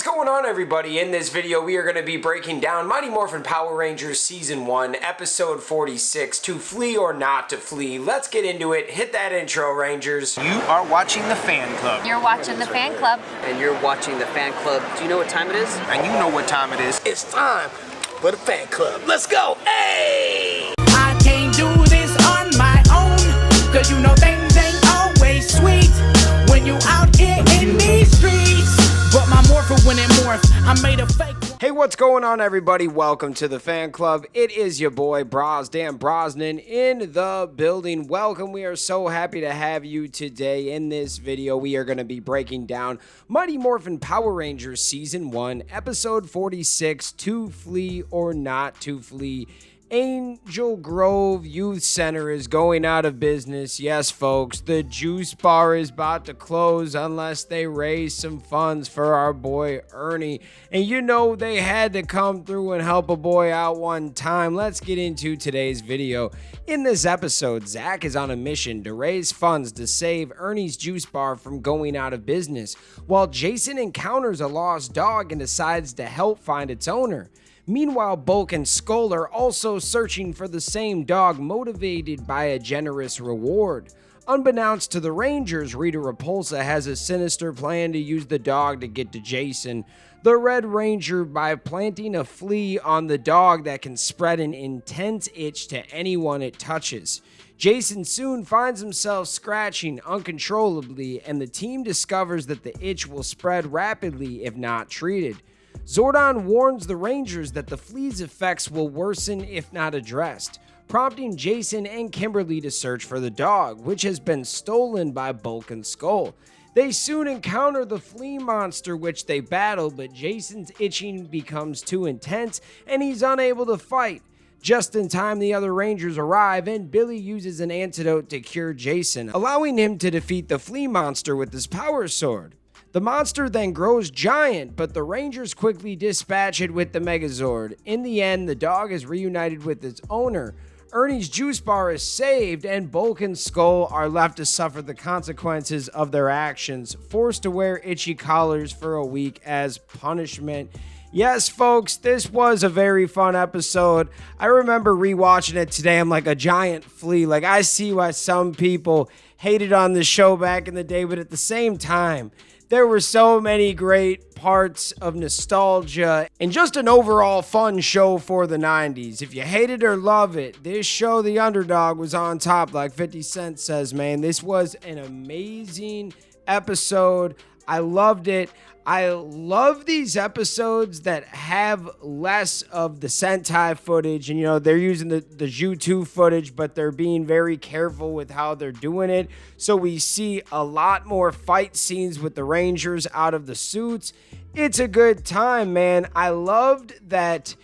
what's going on, everybody? In this video, we are going to be breaking down Mighty Morphin Power Rangers Season 1, Episode 46, To Flee or Not to Flee. Let's get into it. Hit that intro, Rangers. You are watching the Fan Club. You're watching the Fan Club. And you're watching the Fan Club. Do you know what time it is? And you know what time it is. It's time for the Fan Club. Let's go. Hey! I can't do this on my own, cause you know things ain't always sweet when you out here in these streets. But my Morphin, when it morphed, I made a fake. Hey, what's going on, everybody? Welcome to the Fan Club. It is your boy, Dan Brosnan, in the building. Welcome. We are so happy to have you today. In this video, we are going to be breaking down Mighty Morphin Power Rangers Season 1, Episode 46, To Flee or Not to Flee. Angel Grove Youth Center is going out of business. Yes, folks, the juice bar is about to close unless they raise some funds for our boy Ernie. And you know they had to come through and help a boy out one time. Let's get into today's video. In this episode, Zach is on a mission to raise funds to save Ernie's juice bar from going out of business, while Jason encounters a lost dog and decides to help find its owner. Meanwhile, Bulk and Skull are also searching for the same dog, motivated by a generous reward. Unbeknownst to the Rangers, Rita Repulsa has a sinister plan to use the dog to get to Jason, the Red Ranger, by planting a flea on the dog that can spread an intense itch to anyone it touches. Jason soon finds himself scratching uncontrollably, and the team discovers that the itch will spread rapidly if not treated. Zordon warns the Rangers that the flea's effects will worsen if not addressed, prompting Jason and Kimberly to search for the dog, which has been stolen by Bulk and Skull. They soon encounter the flea monster, which they battle, but Jason's itching becomes too intense and he's unable to fight. Just in time, the other Rangers arrive and Billy uses an antidote to cure Jason, allowing him to defeat the flea monster with his power sword. The monster then grows giant, but the Rangers quickly dispatch it with the Megazord. In the end, the dog is reunited with its owner. Ernie's juice bar is saved, and Bulk and Skull are left to suffer the consequences of their actions, forced to wear itchy collars for a week as punishment. Yes, folks, this was a very fun episode. I remember rewatching it today. I'm like a giant flea. Like, I see why some people hated on the show back in the day, but at the same time, there were so many great parts of nostalgia and just an overall fun show for the 90s. If you hate it or love it, this show, The Underdog, was on top, like 50 Cent says, man. This was an amazing episode. I loved it. I love these episodes that have less of the Sentai footage, and they're using the Zhu footage, but they're being very careful with how they're doing it. So we see a lot more fight scenes with the Rangers out of the suits. It's a good time, man. I loved that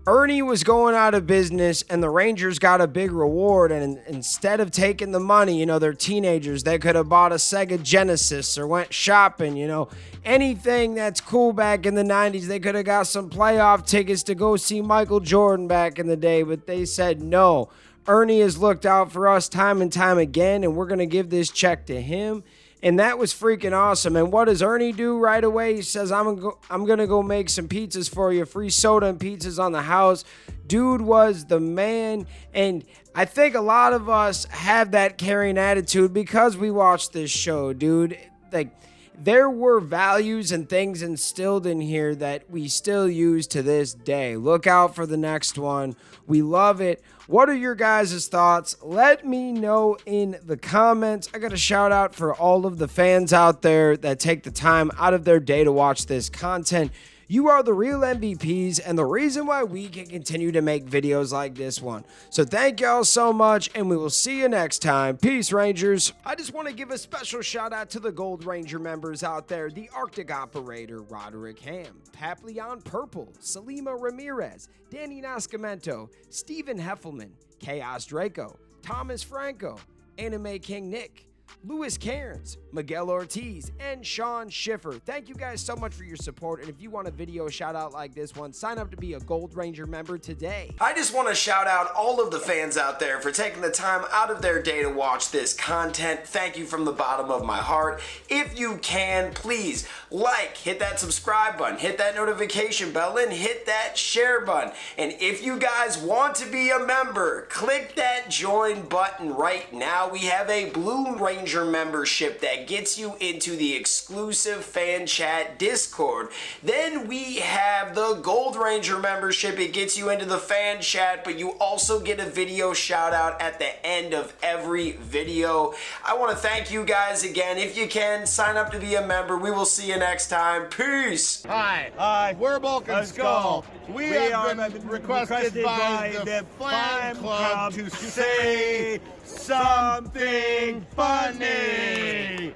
Ernie was going out of business and the Rangers got a big reward, and instead of taking the money, they're teenagers, they could have bought a Sega Genesis or went shopping, anything that's cool back in the 90s. They could have got some playoff tickets to go see Michael Jordan back in the day, but they said no. Ernie has looked out for us time and time again, and we're going to give this check to him. And that was freaking awesome. And what does Ernie do right away? He says, I'm going to go make some pizzas for you. Free soda and pizzas on the house. Dude was the man. And I think a lot of us have that caring attitude because we watched this show, dude. Like, there were values and things instilled in here that we still use to this day. Look out for the next one. We love it. What are your guys' thoughts? Let me know in the comments. I got a shout out for all of the fans out there that take the time out of their day to watch this content. You are the real MVPs and the reason why we can continue to make videos like this one. So thank y'all so much, and we will see you next time. Peace, Rangers. I just want to give a special shout out to the Gold Ranger members out there. The Arctic Operator, Roderick Ham, Papleon Purple, Salima Ramirez, Danny Nascimento, Stephen Heffelman, Chaos Draco, Thomas Franco, Anime King Nick, Louis Cairns, Miguel Ortiz, and Sean Schiffer. Thank you guys so much for your support, and if you want a video shout out like this one, sign up to be a Gold Ranger member today. I just want to shout out all of the fans out there for taking the time out of their day to watch this content. Thank you from the bottom of my heart. If you can, please like, hit that subscribe button, hit that notification bell, and hit that share button. And if you guys want to be a member, click that join button right now. We have a Blue Ranger membership that gets you into the exclusive fan chat Discord. Then we have the Gold Ranger membership. It gets you into the fan chat, but you also get a video shout out at the end of every video. I want to thank you guys again. If you can, sign up to be a member. We will see you next time. Peace. Hi, we're Bulk and Skull. We have been requested by the fan club to say something funny.